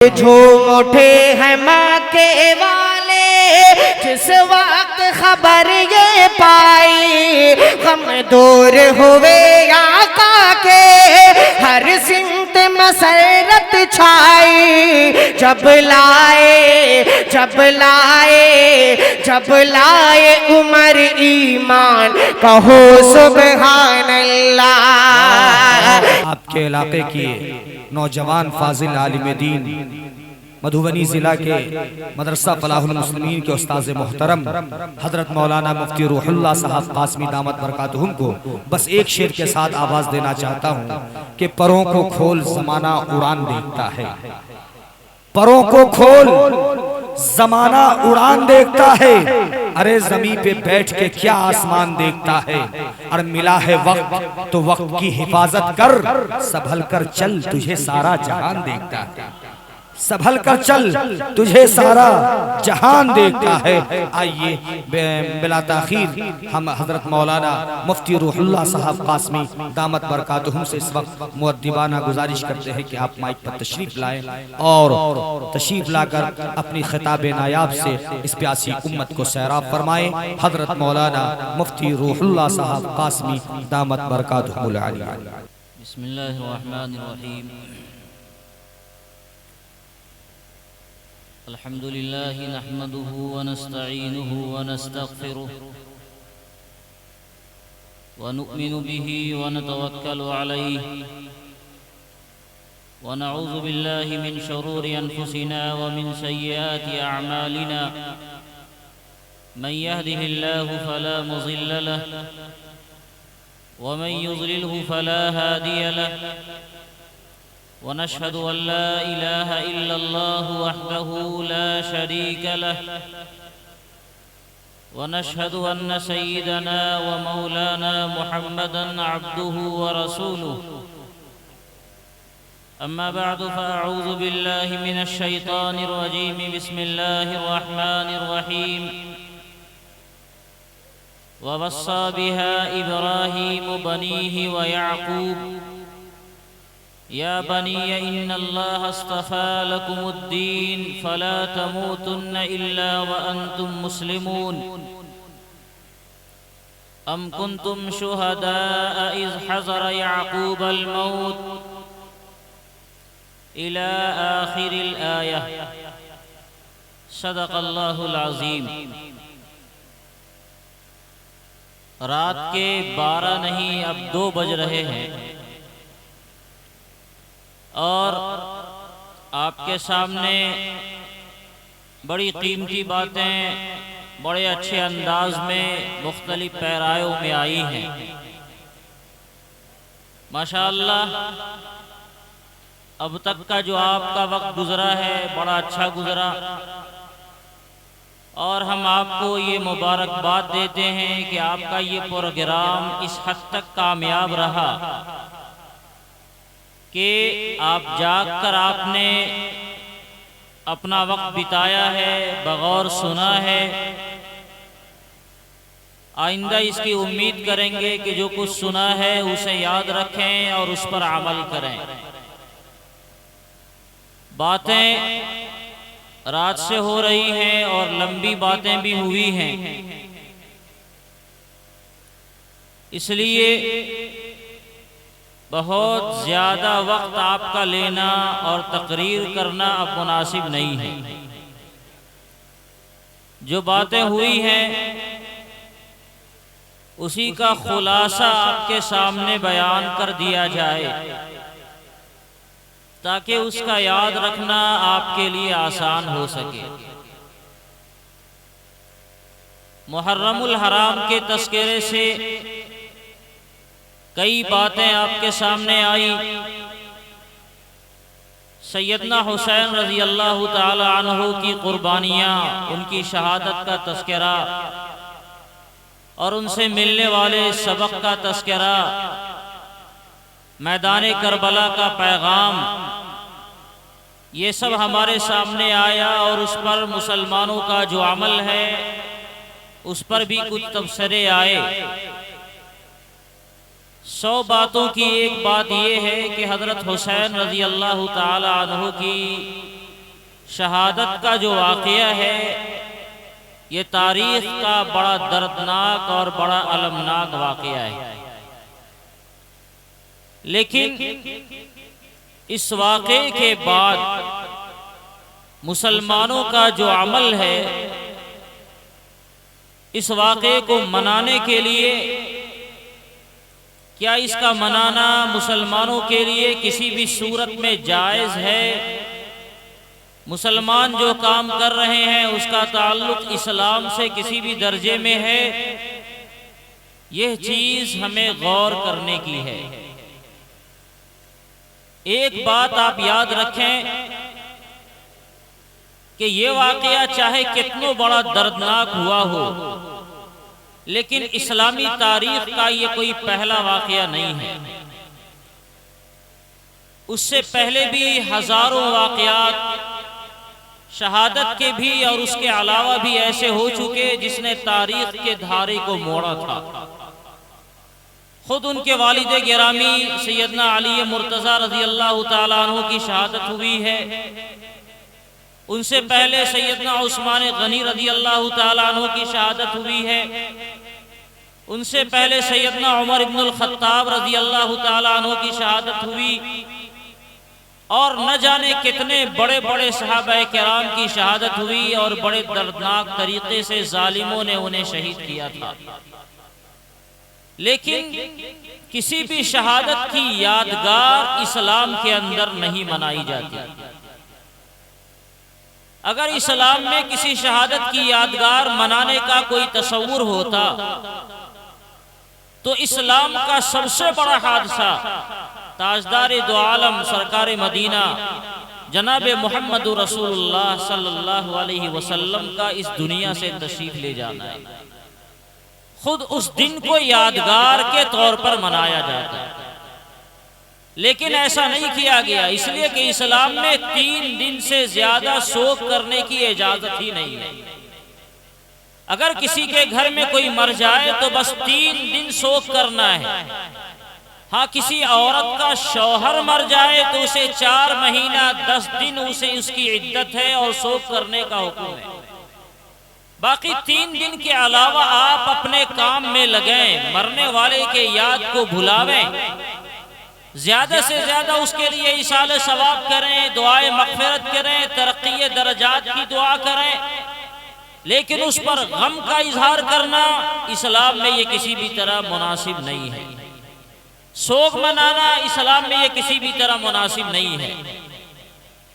جھوم اٹھے ہیں مکے والے جس وقت خبر یہ پائی، غم دور ہوئے آقا کے ہر سمت مسرت چھائی۔ جب لائے عمر ایمان کہو سبحان اللہ۔ آپ کے علاقے کی نوجوان فاضل عالم دین مدھوبنی ضلع کے مدرسہ فلاح المسلمین کے استاذ محترم حضرت مولانا مفتی روح اللہ صاحب قاسمی دامت برکاتہم کو بس ایک شعر کے ساتھ آواز دینا چاہتا ہوں کہ پروں کو کھول زمانہ اڑان دیکھتا ہے، پروں کو کھول زمانہ اڑان دیکھتا ہے، ارے زمین پہ بیٹھ کے کیا آسمان دیکھتا ہے، اور ملا ہے وقت تو وقت کی حفاظت کر، سنبھل کر چل تجھے سارا جہان دیکھتا ہے، سنبھل کر چل تجھے سارا جہان دیکھتا ہے۔ آئیے بلا تاخیر ہم حضرت مولانا مفتی روح اللہ صاحب قاسمی دامت برکاتہم سے اس وقت مؤدبانہ گزارش کرتے ہیں کہ آپ مائک پر تشریف لائیں اور تشریف لا کر اپنی خطاب نایاب سے اس پیاسی امت کو سیراب فرمائیں۔ حضرت مولانا مفتی روح اللہ صاحب قاسمی دامت برکاتہم العالیہ۔ بسم اللہ الرحمن الرحیم۔ الحمد لله نحمده ونستعينه ونستغفره ونؤمن به ونتوكل عليه ونعوذ بالله من شرور أنفسنا ومن سيئات أعمالنا، من يهده الله فلا مضل له ومن يضلله فلا هادي له، ونشهد أن لا إله إلا الله وحده لا شريك له، ونشهد أن سيدنا ومولانا محمدًا عبده ورسوله، أما بعد فأعوذ بالله من الشيطان الرجيم، بسم الله الرحمن الرحيم، ووصى بها إبراهيم بنيه ويعقوب يا بني إن الله اصطفى لكم الدين فلا تموتن إلا وأنتم مسلمون، أم كنتم شهداء إذ حضر يعقوب الموت إلى آخر الآية، صدق الله العظيم۔ رات کے 12 نہیں اب 2 بج رہے ہیں، اور آپ کے سامنے بڑی قیمتی باتیں بڑے اچھے انداز میں مختلف پیرایوں میں آئی ہیں۔ ماشاءاللہ اب تک کا جو آپ کا وقت گزرا ہے بڑا اچھا گزرا، اور ہم آپ کو یہ مبارکباد دیتے ہیں کہ آپ کا یہ پروگرام اس حد تک کامیاب رہا کہ آپ جاگ کر آپ نے اپنا وقت بتایا ہے، بغور سنا ہے۔ آئندہ اس کی امید کریں گے کہ جو کچھ سنا ہے اسے یاد رکھیں اور اس پر عمل کریں۔ باتیں رات سے ہو رہی ہیں اور لمبی باتیں بھی ہوئی ہیں، اس لیے بہت زیادہ وقت آپ کا لینا اور تقریر کرنا اب مناسب نہیں ہے۔ جو باتیں ہوئی ہیں اسی کا خلاصہ آپ کے سامنے بیان کر دیا جائے تاکہ اس کا یاد رکھنا آپ کے لیے آسان ہو سکے۔ محرم الحرام کے تذکرے سے کئی باتیں آپ کے سامنے آئی۔ سیدنا حسین رضی اللہ تعالی عنہ کی قربانیاں، ان کی شہادت کا تذکرہ اور ان سے ملنے والے سبق کا تذکرہ، میدان کربلا کا پیغام، یہ سب ہمارے سامنے آیا، اور اس پر مسلمانوں کا جو عمل ہے اس پر بھی کچھ تبصرے آئے۔ 100 باتوں کی ایک بات یہ ہے کہ حضرت حسین رضی اللہ تعالی عنہ کی شہادت کا جو واقعہ ہے یہ تاریخ کا بڑا دردناک اور بڑا المناک واقعہ ہے، لیکن اس واقعے کے بعد مسلمانوں کا جو عمل ہے اس واقعے کو منانے کے لیے، کیا اس کا منانا مسلمانوں کے لیے کسی بھی صورت میں جائز ہے؟ مسلمان جو کام کر رہے ہیں اس کا تعلق اسلام سے کسی بھی درجے میں ہے؟ یہ چیز ہمیں غور کرنے کی ہے۔ ایک بات آپ یاد رکھیں کہ یہ واقعہ چاہے کتنا بڑا دردناک ہوا ہو، لیکن اسلامی تاریخ کا یہ کوئی پہلا واقعہ نہیں ہے۔ اس سے پہلے بھی ہزاروں واقعات شہادت کے بھی اور اس کے علاوہ بھی ایسے ہو چکے جس نے تاریخ کے دھارے کو موڑا تھا۔ خود ان کے والد گرامی سیدنا علی مرتضی رضی اللہ تعالیٰ عنہ کی شہادت ہوئی ہے، ان سے پہلے سیدنا عثمان غنی رضی اللہ تعالیٰ عنہ کی شہادت ہوئی ہے، ان سے پہلے سیدنا عمر بن الخطاب رضی اللہ تعالیٰ عنہ کی شہادت ہوئی، اور نہ جانے کتنے بڑے بڑے صحابہ کرام کی شہادت ہوئی، اور بڑے دردناک طریقے سے ظالموں نے انہیں شہید کیا تھا۔ لیکن کسی بھی شہادت کی یادگار اسلام کے اندر نہیں منائی جاتی۔ اگر اسلام میں کسی شہادت کی یادگار منانے کا کوئی تصور ہوتا تو اسلام کا سب سے بڑا حادثہ تاجدار دو عالم سرکار مدینہ جناب محمد رسول اللہ صلی اللہ علیہ وسلم کا اس دنیا سے تشریف لے جانا ہے۔ خود اس دن کو یادگار کے طور پر منایا جاتا ہے، لیکن ایسا نہیں کیا گیا، اس لیے کہ اسلام میں 3 دن سے زیادہ سوگ کرنے کی اجازت ہی نہیں ہے۔ اگر کسی کے گھر میں کوئی مر جائے تو بس 3 دن سوگ کرنا ہے۔ ہاں کسی عورت کا شوہر مر جائے تو اسے 4 مہینہ 10 دن اسے اس کی عدت ہے اور سوگ کرنے کا حکم ہے۔ باقی 3 دن کے علاوہ آپ اپنے کام میں لگیں، مرنے والے کے یاد کو بھلاویں، زیادہ سے زیادہ اس کے لیے ایصال ثواب کریں، دعائے مغفرت کریں، ترقی درجات کی دعا کریں، لیکن اس پر غم کا اظہار کرنا اسلام میں یہ کسی بھی طرح مناسب نہیں ہے۔ سوگ منانا اسلام میں یہ کسی بھی طرح مناسب نہیں ہے۔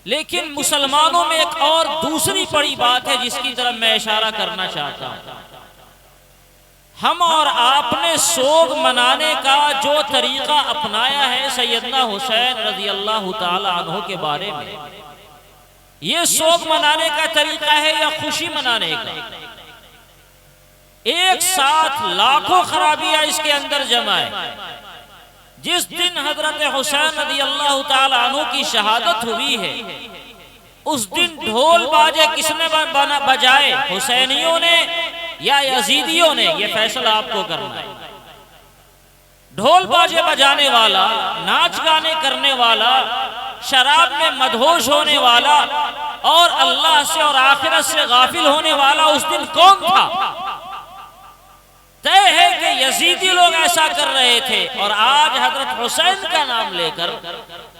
لیکن مسلمانوں میں ایک اور دوسری بڑی بات ہے جس کی طرف میں اشارہ کرنا چاہتا ہوں۔ ہم اور آپ نے سوگ منانے کا جو طریقہ اپنایا ہے سیدنا حسین رضی اللہ تعالی عنہ کے بارے میں، یہ سوگ منانے کا طریقہ ہے یا خوشی منانے کا؟ ایک ساتھ لاکھوں خرابیاں اس کے اندر جمع ہے۔ جس دن حضرت حسین رضی اللہ تعالی عنہ کی شہادت ہوئی ہے اس دن ڈھول باجے کس نے بجائے، حسینیوں نے یا یزیدیوں نے؟ یہ فیصلہ آپ کو کرنا ہے۔ ڈھول باجے بجانے والا، ناچ گانے کرنے والا، شراب میں مدہوش ہونے والا اور اللہ سے اور آخرت سے غافل ہونے والا اس دن کون تھا؟ طے ہے کہ یزیدی لوگ ایسا کر رہے تھے، اور آج حضرت حسین کا نام لے کر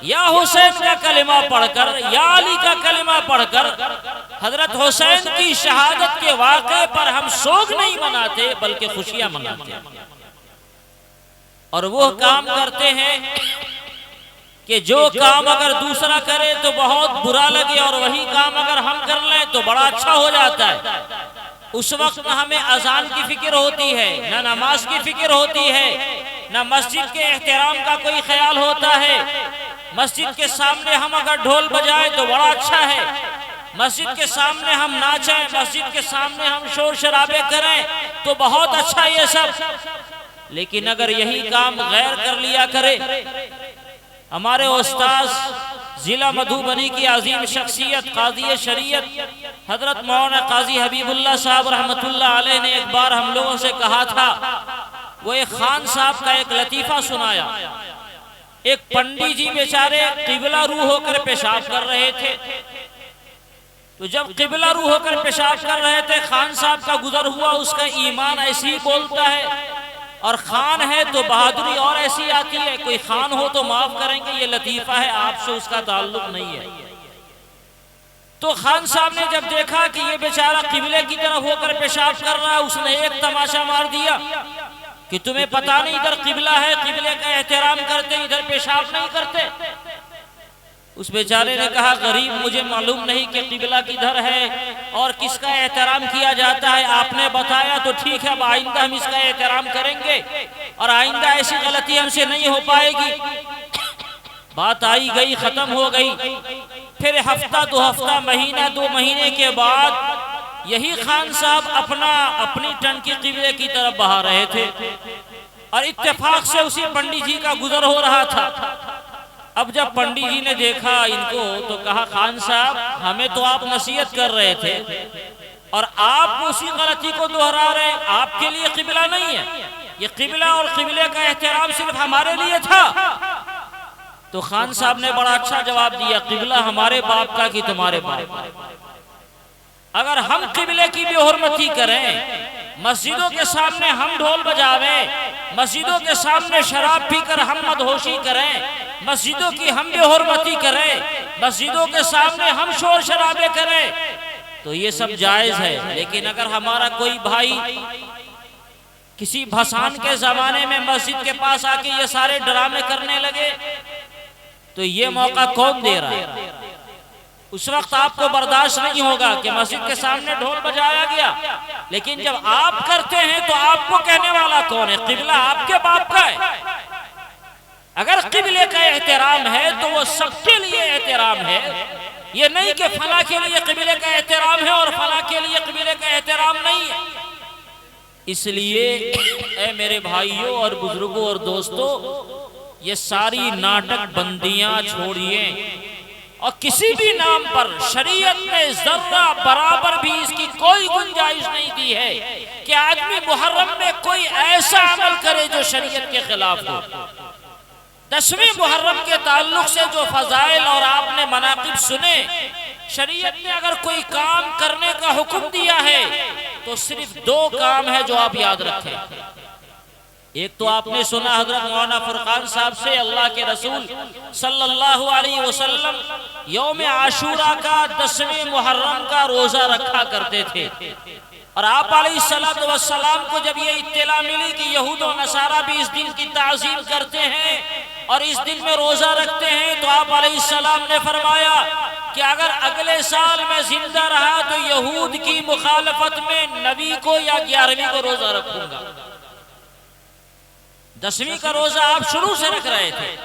یا حسین کا کلمہ پڑھ کر یا علی کا کلمہ پڑھ کر حضرت حسین کی شہادت کے واقعے پر ہم سوگ نہیں مناتے بلکہ خوشیاں مناتے ہیں، اور وہ کام کرتے ہیں کہ جو کام اگر دوسرا کرے تو بہت برا لگے اور وہی کام اگر ہم کر لیں تو بڑا اچھا ہو جاتا ہے۔ اس وقت نہ ہمیں اذان کی فکر ہوتی ہے، نہ نماز کی فکر ہوتی ہے، نہ مسجد کے احترام کا کوئی خیال ہوتا ہے۔ مسجد کے سامنے ہم اگر ڈھول بجائیں تو بڑا اچھا ہے، مسجد کے سامنے ہم ناچیں، مسجد کے سامنے ہم شور شرابے کریں تو بہت اچھا یہ سب۔ لیکن اگر یہی کام غیر کر لیا کرے، ہمارے استاذ ضلع مدھوبنی کی عظیم شخصیت قاضی شریعت حضرت مولانا قاضی حبیب اللہ صاحب رحمت اللہ علیہ نے ایک بار ہم لوگوں سے کہا تھا، وہ ایک خان صاحب کا ایک لطیفہ سنایا۔ ایک پنڈی جی بیچارے قبلہ رو ہو کر پیشاب کر رہے تھے، تو جب قبلہ رو ہو کر پیشاب کر رہے تھے، خان صاحب کا گزر ہوا، اس کا ایمان ایسی ہی بولتا ہے، اور خان ہے تو بہادری اور ایسی آتی ہے، کوئی خان ہو تو معاف کریں گے، یہ لطیفہ ہے، آپ سے اس کا تعلق نہیں ہے۔ تو خان صاحب نے جب دیکھا کہ یہ بیچارہ قبلے کی طرف ہو کر پیشاب کر رہا ہے، اس نے ایک تماشا مار دیا کہ تمہیں پتہ نہیں ادھر قبلہ ہے، قبلے کا احترام کرتے، ادھر پیشاب نہیں کرتے۔ اس بیچارے نے کہا غریب، مجھے معلوم نہیں کہ قبلہ کدھر ہے اور کس کا احترام کیا جاتا ہے، آپ نے بتایا تو ٹھیک ہے، اب آئندہ ہم اس کا احترام کریں گے اور آئندہ ایسی غلطی ہم سے نہیں ہو پائے گی۔ بات آئی گئی، ختم ہو گئی۔ پھر ہفتہ دو ہفتہ، مہینہ دو مہینے کے بعد یہی خان صاحب اپنی ٹنکی قبلے کی طرف بہا رہے تھے، اور اتفاق سے اسی پنڈی جی کا گزر ہو رہا تھا۔ اب جب پنڈی جی نے دیکھا ان کو تو کہا خان صاحب، ہمیں تو آپ نصیحت کر رہے تھے اور آپ اسی غلطی کو دہرا رہے ہیں، آپ کے لیے قبلہ نہیں ہے، یہ قبلہ اور قبلے کا احترام صرف ہمارے لیے تھا۔ تو خان صاحب نے بڑا اچھا جواب دیا، قبلہ ہمارے باپ کا کہ تمہارے باپ کا؟ اگر ہم قبلے کی بے حرمتی کریں، مسجدوں کے سامنے ہم ڈھول بجاویں، مسجدوں کے سامنے شراب پی کر ہم مدہوشی کریں، مسجدوں کی ہم بے حرمتی کریں، مسجدوں کے سامنے ہم شور شرابے کریں، تو یہ سب جائز ہے۔ لیکن اگر ہمارا کوئی بھائی کسی بھسان کے زمانے میں مسجد کے پاس آ کے یہ سارے ڈرامے کرنے لگے تو یہ موقع کون دے رہا ہے؟ اس وقت آپ کو برداشت نہیں ہوگا کہ مسجد کے سامنے ڈھول بجایا گیا، لیکن جب آپ کرتے ہیں تو آپ کو کہنے والا کون ہے؟ قبلہ آپ کے باپ کا ہے۔ اگر قبلے کا احترام ہے تو وہ سب کے لیے احترام ہے، یہ نہیں کہ فلاں کے لیے قبلے کا احترام ہے اور فلاں کے لیے قبلے کا احترام نہیں ہے۔ اس لیے اے میرے بھائیوں اور بزرگوں اور دوستوں، یہ ساری ناٹک بندیاں چھوڑیے، اور کسی بھی نام پر شریعت نے ذرہ برابر بھی اس کی کوئی گنجائش نہیں دی ہے کہ آدمی محرم میں کوئی ایسا عمل کرے جو شریعت کے خلاف ہو۔ 10ویں محرم کے تعلق سے جو فضائل اور آپ نے مناقب سنے، شریعت نے اگر کوئی کام کرنے کا حکم دیا ہے تو صرف 2 کام ہے جو آپ یاد رکھیں۔ ایک تو آپ نے سنا حضرت مولانا فرقان صاحب سے، اللہ کے رسول صلی اللہ علیہ وسلم یوم عاشورہ کا 10ویں محرم کا روزہ رکھا کرتے تھے، اور آپ علیہ السلام کو جب یہ اطلاع ملی کہ یہود و نصارہ بھی اس دن کی تعظیم کرتے ہیں اور اس دن میں روزہ رکھتے ہیں، تو آپ علیہ السلام نے فرمایا کہ اگر اگلے سال میں زندہ رہا تو یہود کی مخالفت میں 9ویں کو یا 11ویں کو روزہ رکھوں گا۔ 10ویں کا روزہ آپ شروع سے رکھ رہے تھے۔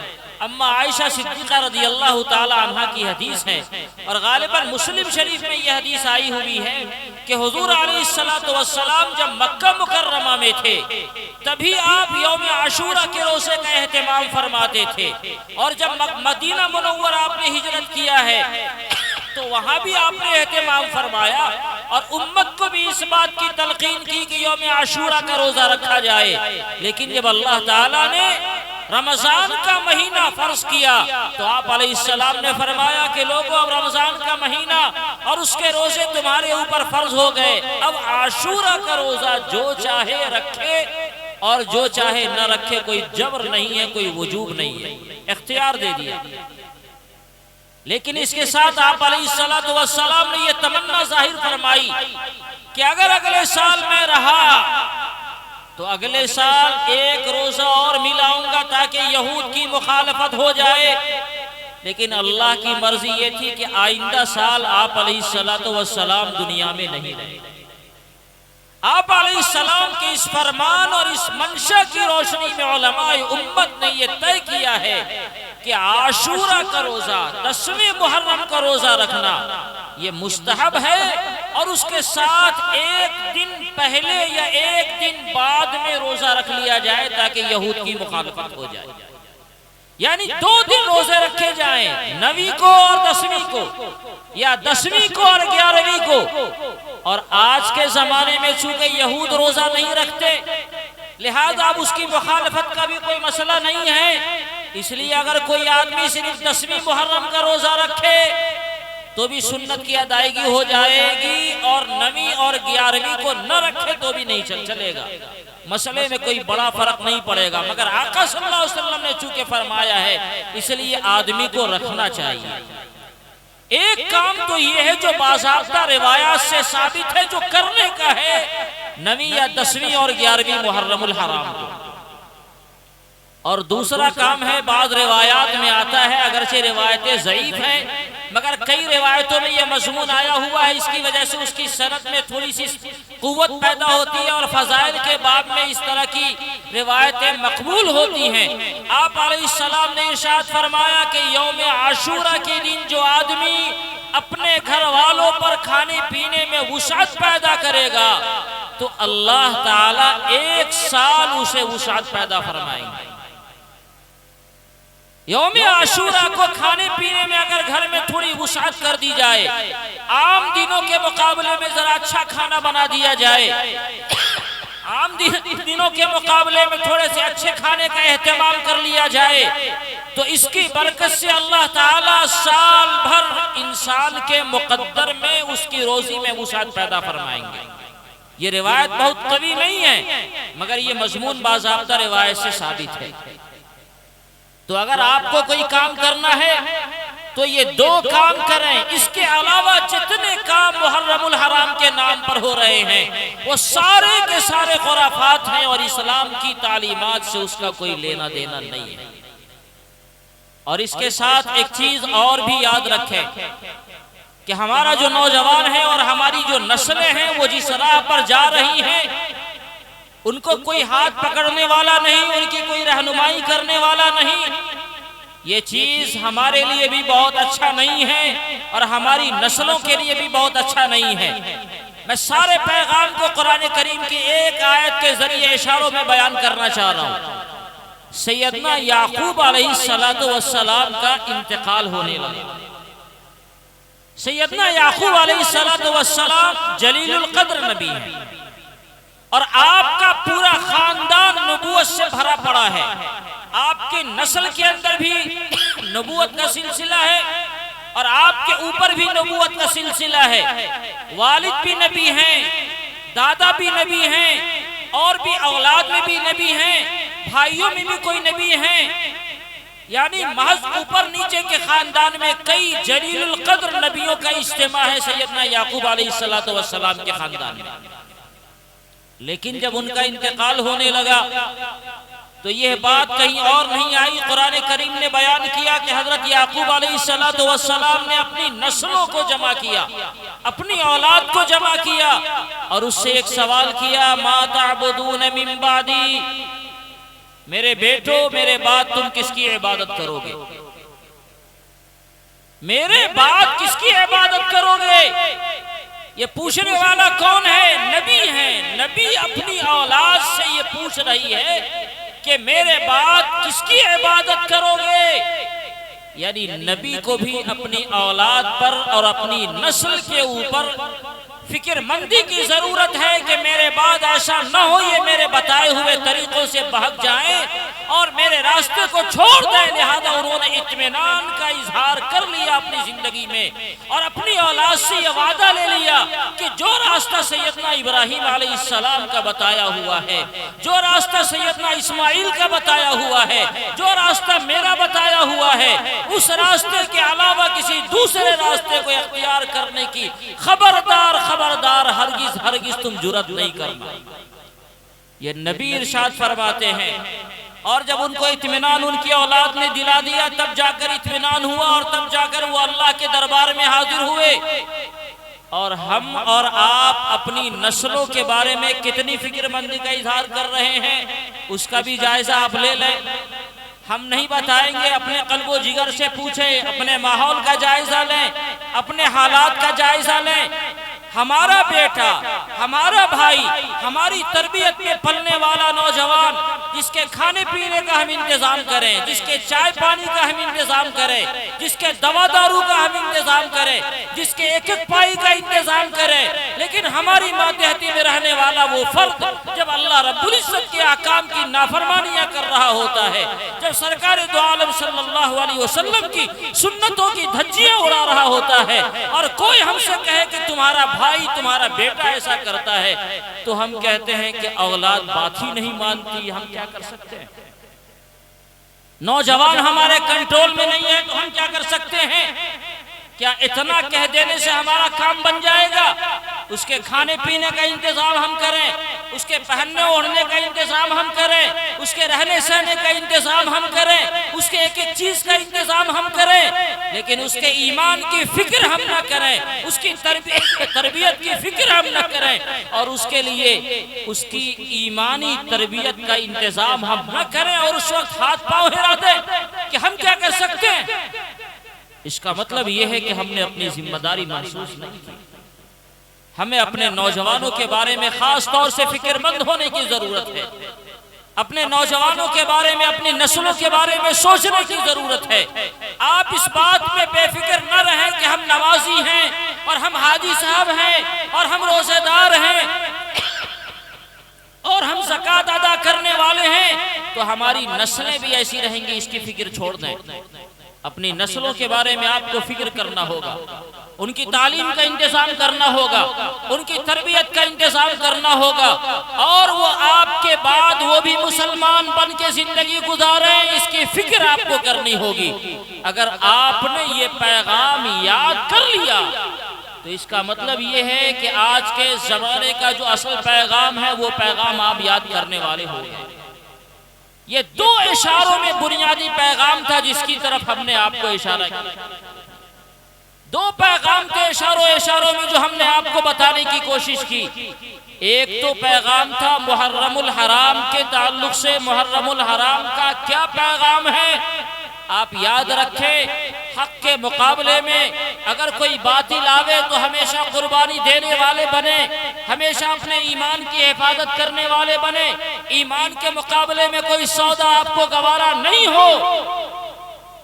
اما عائشہ صدیقہ رضی اللہ تعالی عنہ کی حدیث ہے، اور غالباً مسلم شریف میں یہ حدیث آئی ہوئی ہے کہ حضور علیہ السلام جب مکہ مکرمہ میں تھے تبھی آپ یوم عاشورہ کے روزے کا اہتمام فرماتے تھے، اور جب مدینہ منورہ آپ نے ہجرت کیا ہے تو وہاں بھی آپ نے اہتمام فرمایا اور امت کو بھی اس بات کی تلقین کی کہ یوم عاشورہ کا روزہ رکھا جائے۔ لیکن جب اللہ تعالیٰ نے رمضان کا مہینہ فرض کیا تو آپ علیہ السلام نے فرمایا کہ لوگوں، اب رمضان کا مہینہ اور اس کے روزے تمہارے اوپر فرض ہو گئے، اب عاشورہ کا روزہ جو چاہے رکھے اور جو چاہے نہ رکھے، کوئی جبر نہیں ہے، کوئی وجوب نہیں ہے، اختیار دے دیا۔ لیکن اس کے ساتھ آپ علیہ السلام نے یہ تمنا ظاہر فرمائی کہ اگر اگلے سال میں رہا تو اگلے سال ایک روزہ اور ملاؤں گا تاکہ یہود کی مخالفت ہو جائے۔ لیکن اللہ کی مرضی یہ تھی کہ آئندہ سال آپ علیہ السلام دنیا میں نہیں رہے۔ آپ علیہ السلام کے اس فرمان اور اس منشا کی روشنی میں علماء امت نے یہ طے کیا ہے کہ عاشورہ کا روزہ، 10ویں محرم کا روزہ رکھنا یہ مستحب ہے، اور اس کے ساتھ ایک دن پہلے یا ایک دن بعد میں روزہ رکھ لیا جائے تاکہ یہود کی مخالفت ہو جائے، یعنی 2 دن روزے رکھے جائیں، 9ویں کو اور 10ویں کو، یا 10ویں کو اور 11ویں کو۔ اور آج کے زمانے میں چونکہ یہود روزہ نہیں رکھتے لہذا اب اس کی مخالفت کا بھی کوئی مسئلہ نہیں ہے، اس لیے اگر کوئی آدمی صرف 10ویں محرم کا روزہ رکھے تو بھی سنت کی ادائیگی ہو جائے گی، اور 9ویں اور 11ویں کو نہ رکھے تو بھی نہیں چلے گا، مسئلے میں کوئی بڑا فرق نہیں پڑے گا، مگر آقا صلی اللہ علیہ وسلم نے چونکہ فرمایا ہے اس لیے آدمی کو رکھنا چاہیے۔ ایک کام تو یہ ہے جو باضابطہ روایات سے ثابت ہے، جو کرنے کا ہے 9ویں یا 10ویں اور 11ویں محرم الحرام کو، اور دوسرا کام ہے بعض روایات میں آتا ہے، اگرچہ روایتیں ضعیف ہیں مگر کئی روایتوں میں یہ مضمون آیا ہوا ہے، اس کی وجہ سے اس کی سند میں تھوڑی سی قوت پیدا ہوتی ہے اور فضائل کے باب میں اس طرح کی روایتیں مقبول ہوتی ہیں۔ آپ علیہ السلام نے ارشاد فرمایا کہ یوم عاشورہ کے دن جو آدمی اپنے گھر والوں پر کھانے پینے میں وسعت پیدا کرے گا تو اللہ تعالیٰ 1 سال اسے وسعت پیدا فرمائیں گے۔ یوم عاشورہ کو کھانے پینے میں اگر گھر میں تھوڑی وسعت کر دی جائے، عام دنوں کے مقابلے میں ذرا اچھا کھانا بنا دیا جائے، عام دنوں کے مقابلے میں تھوڑے سے اچھے کھانے کا اہتمام کر لیا جائے تو اس کی برکت سے اللہ تعالیٰ سال بھر انسان کے مقدر میں اس کی روزی میں وسعت پیدا فرمائیں گے۔ یہ روایت بہت قوی نہیں ہے مگر یہ مضمون باضابطہ روایت سے ثابت ہے۔ تو اگر آپ کو کوئی کام کرنا ہے تو یہ 2 کام کریں، اس کے علاوہ جتنے کام محرم الحرام کے نام پر ہو رہے ہیں وہ سارے کے سارے خرافات ہیں اور اسلام کی تعلیمات سے اس کا کوئی لینا دینا نہیں ہے۔ اور اس کے ساتھ ایک چیز اور بھی یاد رکھیں کہ ہمارا جو نوجوان ہے اور ہماری جو نسلیں ہیں وہ جس راہ پر جا رہی ہیں ان کو کوئی ہاتھ پکڑنے والا نہیں، ان کی کوئی رہنمائی کرنے والا نہیں۔ یہ چیز ہمارے لیے بھی بہت اچھا نہیں ہے اور ہماری نسلوں کے لیے بھی بہت اچھا نہیں ہے۔ میں سارے پیغام کو قرآن کریم کی ایک آیت کے ذریعے اشاروں میں بیان کرنا چاہ رہا ہوں۔ سیدنا یعقوب علیہ السلام کا انتقال ہونے لگا۔ سیدنا یعقوب علیہ السلام جلیل القدر نبی ہیں اور آپ کا پورا خاندان نبوت سے بھرا پڑا ہے۔ آپ کی نسل کے اندر بھی نبوت کا سلسلہ ہے اور آپ کے اوپر بھی نبوت کا سلسلہ ہے۔ والد بھی نبی ہیں، دادا بھی نبی ہیں، اور بھی اولاد میں بھی نبی ہیں، بھائیوں میں بھی کوئی نبی ہیں، یعنی محض اوپر نیچے کے خاندان میں کئی جلیل القدر نبیوں کا اجتماع ہے سیدنا یعقوب علیہ السلام کے خاندان میں۔ لیکن جب ان کا انتقال ہونے لگا تو یہ بات کہیں اور نہیں آئی، قرآن کریم نے بیان کیا کہ حضرت یعقوب علیہ السلام نے اپنی نسلوں کو جمع کیا، اپنی اولاد کو جمع کیا اور اس سے ایک سوال کیا، ما تعبدون من بعدی، میرے بیٹو میرے بعد تم کس کی عبادت کرو گے؟ میرے بعد کس کی عبادت کرو گے؟ یہ پوچھنے والا کون ہے؟ نبی ہیں۔ نبی اپنی اولاد سے یہ پوچھ رہی ہے کہ میرے بعد کس کی عبادت کرو گے؟ یعنی نبی کو بھی اپنی اولاد پر اور اپنی نسل کے اوپر فکر مندی کی ضرورت ہے کہ میرے بعد ایسا نہ ہو یہ میرے بتائے ہوئے طریقوں سے بہک جائیں اور میرے راستے کو چھوڑ دیں۔ لہذا انہوں نے اطمینان کا اظہار کر لیا اپنی زندگی میں اور اپنی اولاد سے یہ وعدہ لے لیا کہ جو راستہ سیدنا ابراہیم علیہ السلام کا بتایا ہوا ہے، جو راستہ سیدنا اسماعیل کا بتایا ہوا ہے، جو راستہ میرا بتایا ہوا ہے، اس راستے کے علاوہ کسی دوسرے راستے کو اختیار کرنے کی خبردار ہرگز تم جرات نہیں کرنا۔ یہ نبی ارشاد فرماتے ہیں اور جب ان کو اطمینان ان کی اولاد نے دلا دیا تب جا کر اطمینان ہوا اور تب جا کر وہ اللہ کے دربار میں حاضر ہوئے۔ اور ہم اور آپ اپنی نسلوں کے بارے میں کتنی فکر مندی کا اظہار کر رہے ہیں اس کا بھی جائزہ آپ لے لیں۔ ہم نہیں بتائیں گے، اپنے قلب و جگر سے پوچھیں، اپنے ماحول کا جائزہ لیں، اپنے حالات کا جائزہ لیں۔ ہمارا بیٹا، ہمارا بھائی، ہماری تربیت میں پلنے والا نوجوان جس کے کھانے پینے کا ہم انتظام کریں، جس کے چائے پانی کا ہم انتظام کریں، جس کے دوا دارو کا ہم انتظام کریں، جس کے ایک ایک پائی کا انتظام کریں، لیکن ہماری ماتحتی میں رہنے والا وہ فرد جب اللہ رب العزت کے احکام کی نافرمانیاں کر رہا ہوتا ہے، جب سرکار دو عالم صلی اللہ علیہ وسلم کی سنتوں کی دھجیاں اڑا رہا ہوتا ہے، اور کوئی ہم سے کہے کہ تمہارا بھائی تمہارا بیٹا ایسا کرتا ہے، تو ہم کہتے ہیں کہ اولاد بات ہی نہیں مانتی، ہم کیا کر سکتے ہیں؟ نوجوان ہمارے کنٹرول میں نہیں ہے تو ہم کیا کر سکتے ہیں؟ کیا اتنا کہہ دینے سے ہمارا کام بن جائے گا؟ اس کے کھانے پینے کا انتظام ہم کریں، اس کے پہننے اوڑھنے کا انتظام ہم کریں، اس کے رہنے سہنے کا انتظام ہم کریں، اس کے ایک ایک چیز کا انتظام ہم کریں، لیکن اس کے ایمان کی فکر ہم نہ کریں، اس کی تربیت کی فکر ہم نہ کریں، اور اس کے لیے اس کی ایمانی تربیت کا انتظام ہم نہ کریں، اور اس وقت ہاتھ پاؤں ہلا دیں کہ ہم کیا کر سکتے ہیں؟ اس کا مطلب یہ ہے کہ ہم نے اپنی ذمہ داری محسوس نہیں کی۔ ہمیں اپنے نوجوانوں کے بارے میں خاص طور سے فکر مند ہونے کی ضرورت ہے، اپنے نوجوانوں کے بارے میں، اپنی نسلوں کے بارے میں سوچنے کی ضرورت ہے۔ آپ اس بات میں بے فکر نہ رہیں کہ ہم نمازی ہیں اور ہم حاجی صاحب ہیں اور ہم روزے دار ہیں اور ہم زکوٰۃ ادا کرنے والے ہیں تو ہماری نسلیں بھی ایسی رہیں گی، اس کی فکر چھوڑ دیں۔ اپنی نسلوں کے بارے میں آپ کو فکر کرنا ہوگا، ان کی تعلیم کا انتظام کرنا ہوگا، ان کی تربیت کا انتظام کرنا ہوگا، اور وہ آپ کے بعد وہ بھی مسلمان بن کے زندگی گزاریں، اس کی فکر آپ کو کرنی ہوگی۔ اگر آپ نے یہ پیغام یاد کر لیا تو اس کا مطلب یہ ہے کہ آج کے زمانے کا جو اصل پیغام ہے وہ پیغام آپ یاد کرنے والے ہو گئے۔ یہ دو اشاروں میں بنیادی پیغام تھا جس کی طرف ہم نے آپ کو اشارہ کیا۔ دو پیغام تھے اشاروں میں جو ہم نے آپ کو بتانے کی کوشش کی۔ ایک تو پیغام تھا محرم الحرام کے تعلق سے، محرم الحرام کا کیا پیغام ہے آپ یاد رکھیں۔ حق کے مقابلے میں اگر کوئی باطل آوے تو ہمیشہ قربانی دینے والے بنے، ہمیشہ اپنے ایمان کی حفاظت کرنے والے بنے، ایمان کے مقابلے میں کوئی سودا آپ کو گوارا نہیں ہو۔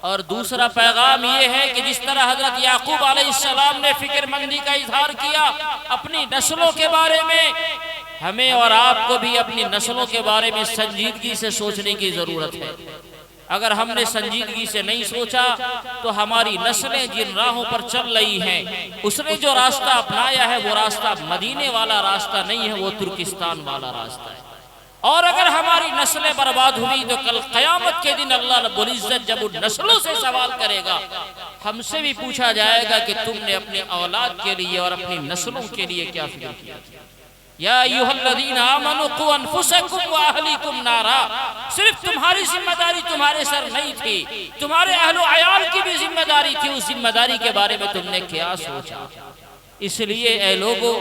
اور دوسرا پیغام یہ ہے کہ جس طرح حضرت یعقوب علیہ السلام نے فکر مندی کا اظہار کیا اپنی نسلوں کے بارے میں، ہمیں اور آپ کو بھی اپنی نسلوں کے بارے میں سنجیدگی سے سوچنے کی ضرورت ہے۔ اگر ہم نے سنجیدگی سے نہیں سوچا تو ہماری نسلیں جن راہوں پر چل رہی ہیں، اس نے جو راستہ اپنایا ہے وہ راستہ مدینے والا راستہ نہیں ہے، وہ ترکستان والا راستہ ہے۔ اور اگر ہماری نسلیں برباد ہوئی تو کل قیامت کے دن اللہ رب العزت جب ان نسلوں سے سوال کرے گا، ہم سے بھی پوچھا جائے گا کہ تم نے اپنے اولاد کے لیے اور اپنی نسلوں کے لیے کیا فکر کیا۔ یا ایھا الذین آمنوا قوا انفسکم واہلیکم نارا، صرف تمہاری ذمہ داری تمہارے سر نہیں تھی، تمہارے اہل و عیال کی بھی ذمہ داری تھی، اس ذمہ داری کے بارے میں تم نے کیا سوچا۔ اس لیے اے لوگو،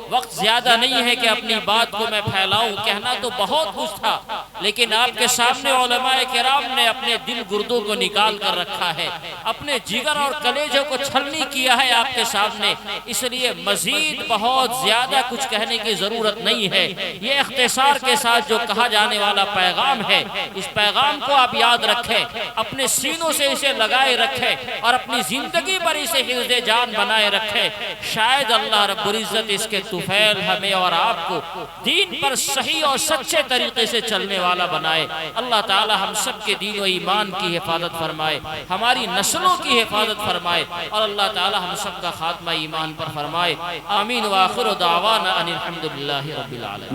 وقت زیادہ نہیں ہے کہ اپنی بات کو میں پھیلاؤں، کہنا تو بہت کچھ تھا، لیکن آپ کے سامنے علماء کرام نے اپنے دل گردوں کو نکال کر رکھا ہے، اپنے جگر اور کلیجوں کو چھلنی کیا ہے آپ کے سامنے، اس لیے مزید بہت زیادہ کچھ کہنے کی ضرورت نہیں ہے۔ یہ اختصار کے ساتھ جو کہا جانے والا پیغام ہے، اس پیغام کو آپ یاد رکھیں، اپنے سینوں سے اسے لگائے رکھیں اور اپنی زندگی پر اسے حفظ جان بنائے رکھیں۔ شاید اللہ رب العزت اس کے طفیل ہمیں اور آپ کو دین پر صحیح اور سچے طریقے سے چلنے والا بنائے۔ اللہ تعالی ہم سب کے دین و ایمان کی حفاظت فرمائے، ہماری نسلوں کی حفاظت فرمائے، اور اللہ تعالی ہم سب کا خاتمہ ایمان پر فرمائے۔ آمین وآخر دعوانا ان الحمدللہ رب العالمین۔